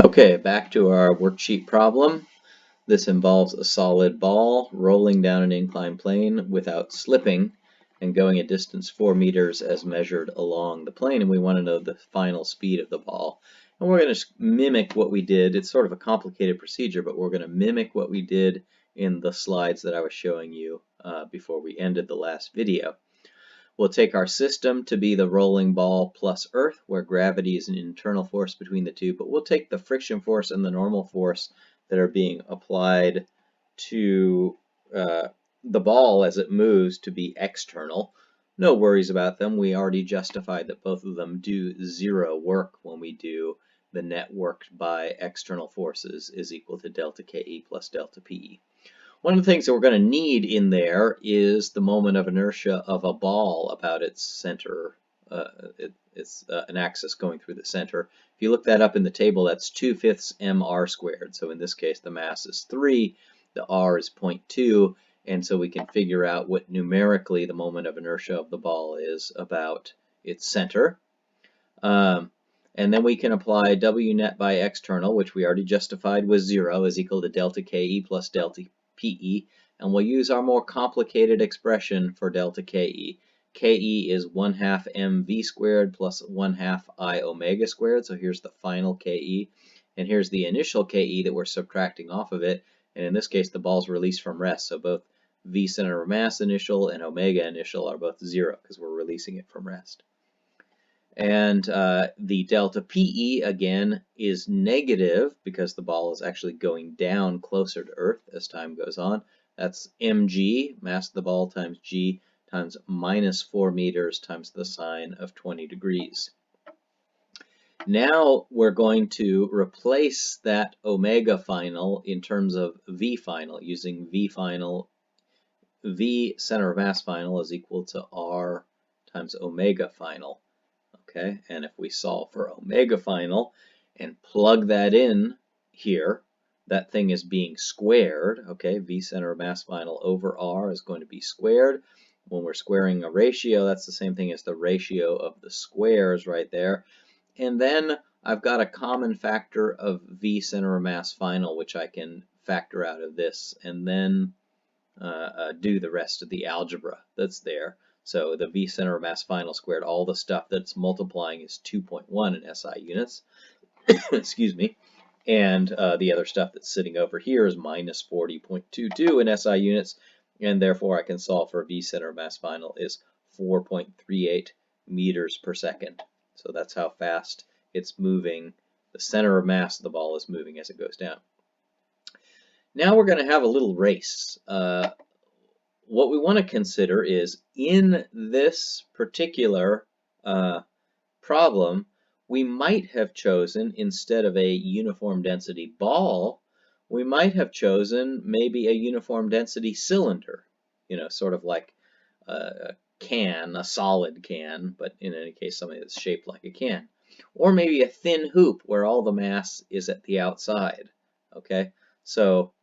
Okay, back to our worksheet problem. This involves a solid ball rolling down an inclined plane without slipping and going a distance 4 meters as measured along the plane, and we want to know the final speed of the ball. And we're going to mimic what we did. It's sort of a complicated procedure, but we're going to mimic what we did in the slides that I was showing you before we ended the last video. We'll take our system to be the rolling ball plus Earth, where gravity is an internal force between the two, but we'll take the friction force and the normal force that are being applied to the ball as it moves to be external. No worries about them. We already justified that both of them do zero work when we do the net work by external forces is equal to delta Ke plus delta Pe. One of the things that we're going to need in there is the moment of inertia of a ball about its center. It's an axis going through the center. If you look that up in the table, that's 2/5 mr squared. So in this case, the mass is 3, the r is 0.2, and so we can figure out what numerically the moment of inertia of the ball is about its center. And then we can apply W net by external, which we already justified was 0, is equal to delta Ke plus delta Pe, and we'll use our more complicated expression for delta Ke. Ke is 1/2 mv squared plus 1/2 I omega squared, so here's the final Ke, and here's the initial Ke that we're subtracting off of it, and in this case the ball's released from rest, so both v center of mass initial and omega initial are both 0 because we're releasing it from rest. And the delta Pe, again, is negative because the ball is actually going down closer to Earth as time goes on. That's mg, mass of the ball, times g, times minus 4 meters times the sine of 20 degrees. Now we're going to replace that omega final in terms of v final, using v final. V center of mass final is equal to r times omega final. Okay, and if we solve for omega final and plug that in here, that thing is being squared. Okay, V center of mass final over R is going to be squared. When we're squaring a ratio, that's the same thing as the ratio of the squares right there. And then I've got a common factor of V center of mass final, which I can factor out of this, and then do the rest of the algebra that's there. So the V center of mass final squared, all the stuff that's multiplying is 2.1 in SI units. Excuse me. And the other stuff that's sitting over here is minus 40.22 in SI units. And therefore I can solve for V center of mass final is 4.38 meters per second. So that's how fast it's moving. The center of mass of the ball is moving as it goes down. Now we're going to have a little race. What we want to consider is, in this particular problem, we might have chosen, instead of a uniform density ball, we might have chosen maybe a uniform density cylinder, sort of like a can, a solid can, but in any case something that's shaped like a can. Or maybe a thin hoop where all the mass is at the outside. Okay, so,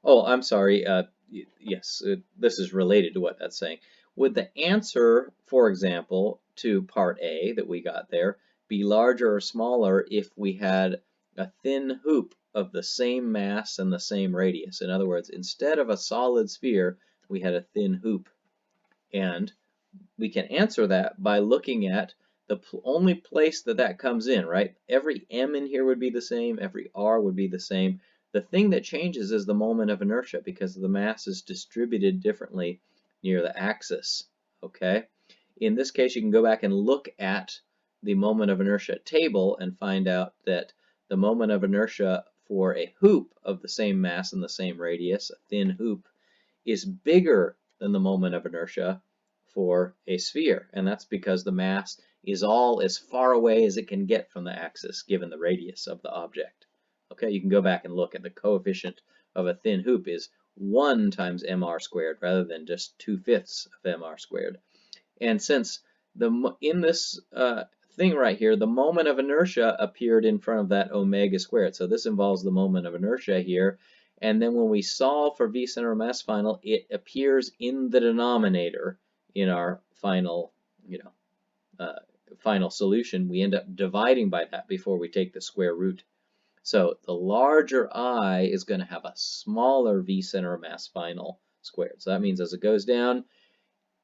oh, I'm sorry, yes, this is related to what that's saying. Would the answer, for example, to part A that we got there be larger or smaller if we had a thin hoop of the same mass and the same radius? In other words, instead of a solid sphere, we had a thin hoop. And we can answer that by looking at the only place that that comes in, right? Every m in here would be the same, every r would be the same. The thing that changes is the moment of inertia because the mass is distributed differently near the axis, okay? In this case, you can go back and look at the moment of inertia table and find out that the moment of inertia for a hoop of the same mass and the same radius, a thin hoop, is bigger than the moment of inertia for a sphere, and that's because the mass is all as far away as it can get from the axis given the radius of the object. Okay, you can go back and look at the coefficient of a thin hoop is 1 times mr squared rather than just 2/5 of mr squared. And since in this thing right here, the moment of inertia appeared in front of that omega squared, so this involves the moment of inertia here. And then when we solve for V center of mass final, it appears in the denominator in our final, final solution. We end up dividing by that before we take the square root So the larger I is going to have a smaller v center of mass final squared. So that means as it goes down,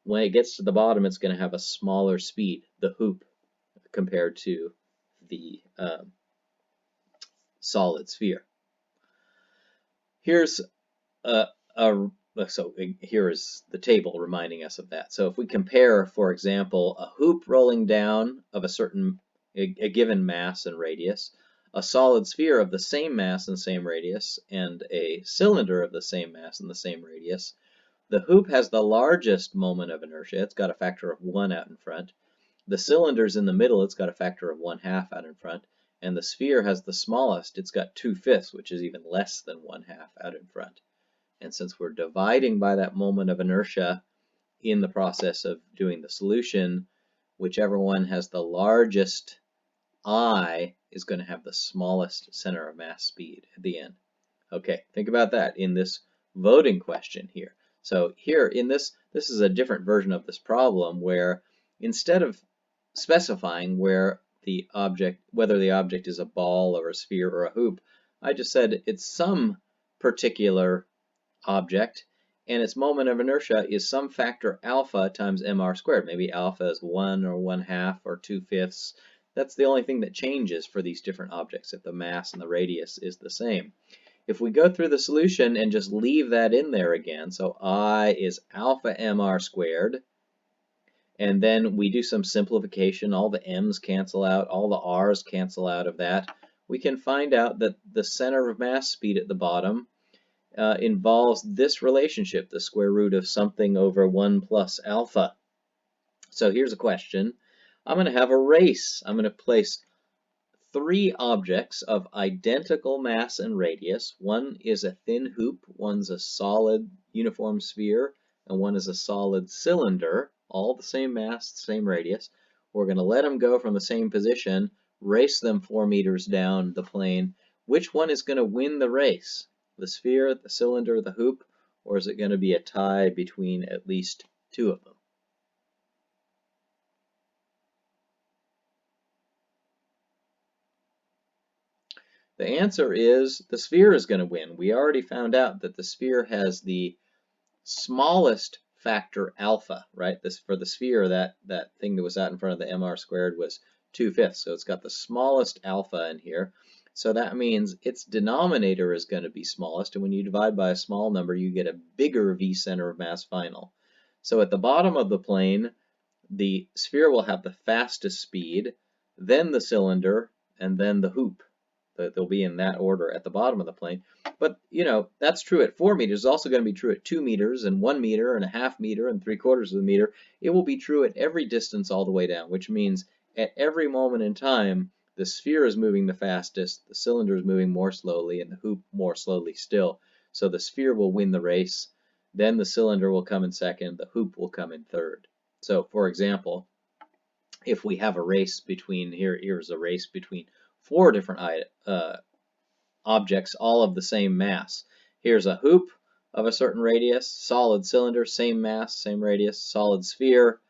when it gets to the bottom, it's going to have a smaller speed, the hoop, compared to the solid sphere. Here's here is the table reminding us of that. So if we compare, for example, a hoop rolling down of a given mass and radius, a solid sphere of the same mass and same radius, and a cylinder of the same mass and the same radius, the hoop has the largest moment of inertia. It's got a factor of 1 out in front. The cylinder's in the middle. It's got a factor of 1/2 out in front. And the sphere has the smallest. It's got 2/5, which is even less than 1/2 out in front. And since we're dividing by that moment of inertia in the process of doing the solution, whichever one has the largest I is going to have the smallest center of mass speed at the end. Okay, think about that in this voting question here. So here in this is a different version of this problem where instead of specifying whether the object is a ball or a sphere or a hoop, I just said it's some particular object, and its moment of inertia is some factor alpha times mr squared. Maybe alpha is 1 or 1/2 or 2/5. That's the only thing that changes for these different objects if the mass and the radius is the same. If we go through the solution and just leave that in there again, so I is alpha mr squared, and then we do some simplification, all the m's cancel out, all the r's cancel out of that, we can find out that the center of mass speed at the bottom involves this relationship, the square root of something over 1 plus alpha. So here's a question. I'm going to have a race. I'm going to place 3 objects of identical mass and radius. One is a thin hoop, one's a solid uniform sphere, and one is a solid cylinder, all the same mass, same radius. We're going to let them go from the same position, race them 4 meters down the plane. Which one is going to win the race? The sphere, the cylinder, the hoop, or is it going to be a tie between at least 2 of them? The answer is the sphere is going to win. We already found out that the sphere has the smallest factor alpha, right? For the sphere, that thing that was out in front of the mr squared was 2/5, so it's got the smallest alpha in here. So that means its denominator is going to be smallest, and when you divide by a small number, you get a bigger v center of mass final. So at the bottom of the plane, the sphere will have the fastest speed, then the cylinder, and then the hoop. They'll be in that order at the bottom of the plane. But, you know, that's true at 4 meters. It's also going to be true at 2 meters and 1 meter and a half meter and 3/4 of a meter. It will be true at every distance all the way down, which means at every moment in time, the sphere is moving the fastest, the cylinder is moving more slowly, and the hoop more slowly still. So the sphere will win the race, then the cylinder will come in second, the hoop will come in third. So, for example, if we have a race between, here's a race between 4 different objects, all of the same mass. Here's a hoop of a certain radius, solid cylinder, same mass, same radius, solid sphere,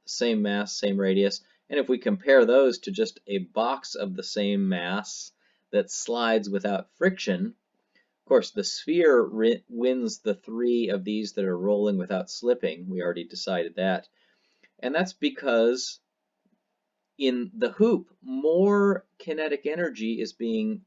same mass, same radius. And if we compare those to just a box of the same mass that slides without friction, of course, the sphere wins the 3 of these that are rolling without slipping. We already decided that. And that's because in the hoop, more kinetic energy is being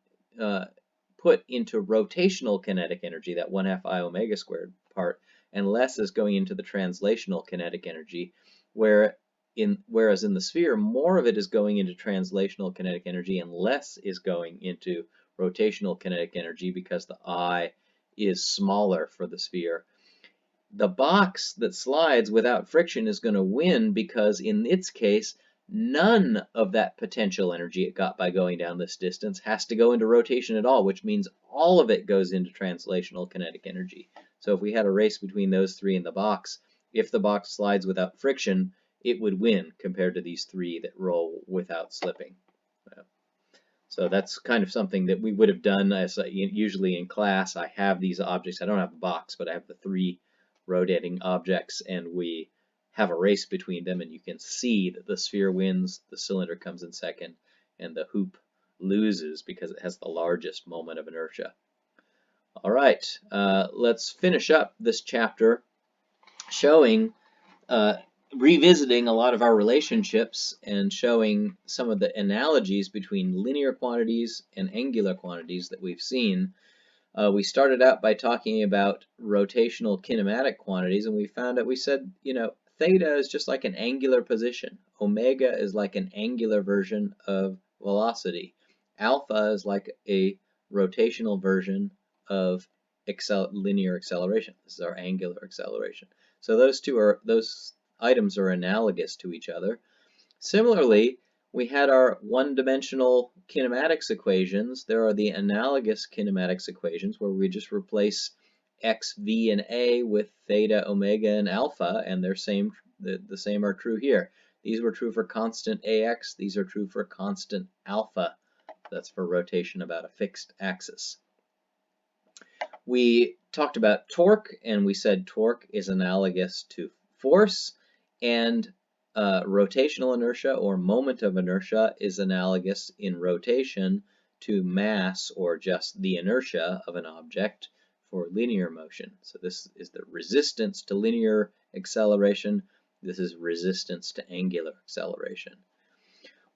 put into rotational kinetic energy, that 1/2 I omega squared part, and less is going into the translational kinetic energy, whereas in the sphere, more of it is going into translational kinetic energy and less is going into rotational kinetic energy because the I is smaller for the sphere. The box that slides without friction is going to win because in its case, none of that potential energy it got by going down this distance has to go into rotation at all, which means all of it goes into translational kinetic energy. So if we had a race between those 3 in the box, if the box slides without friction, it would win compared to these 3 that roll without slipping. So that's kind of something that we would have done as usually in class. I have these objects. I don't have the box, but I have the 3 rotating objects, and we have a race between them, and you can see that the sphere wins, the cylinder comes in second, and the hoop loses because it has the largest moment of inertia. All right, let's finish up this chapter showing, revisiting a lot of our relationships and showing some of the analogies between linear quantities and angular quantities that we've seen. We started out by talking about rotational kinematic quantities, and we found out, we said, theta is just like an angular position. Omega is like an angular version of velocity. Alpha is like a rotational version of linear acceleration. This is our angular acceleration. So those items are analogous to each other. Similarly, we had our one-dimensional kinematics equations. There are the analogous kinematics equations where we just replace x, v, and a with theta, omega, and alpha, and the same are true here. These were true for constant ax. These are true for constant alpha. That's for rotation about a fixed axis. We talked about torque, and we said torque is analogous to force, and rotational inertia or moment of inertia is analogous in rotation to mass or just the inertia of an object for linear motion. So this is the resistance to linear acceleration. This is resistance to angular acceleration.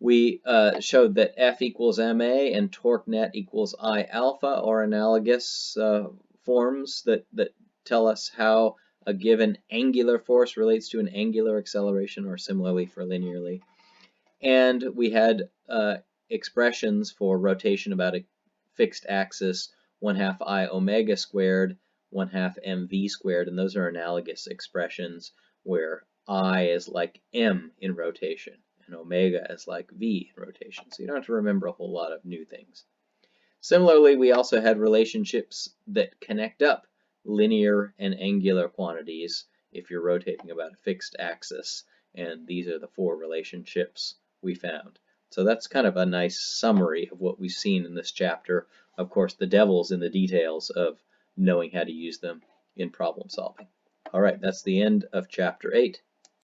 We showed that F equals ma and torque net equals I alpha are analogous forms that tell us how a given angular force relates to an angular acceleration, or similarly for linearly. And we had expressions for rotation about a fixed axis, 1/2 I omega squared, 1/2 mv squared, and those are analogous expressions where I is like m in rotation and omega is like v in rotation. So you don't have to remember a whole lot of new things. Similarly, we also had relationships that connect up linear and angular quantities if you're rotating about a fixed axis, and these are the 4 relationships we found. So that's kind of a nice summary of what we've seen in this chapter. Of course, the devil's in the details of knowing how to use them in problem solving. All right, that's the end of chapter 8.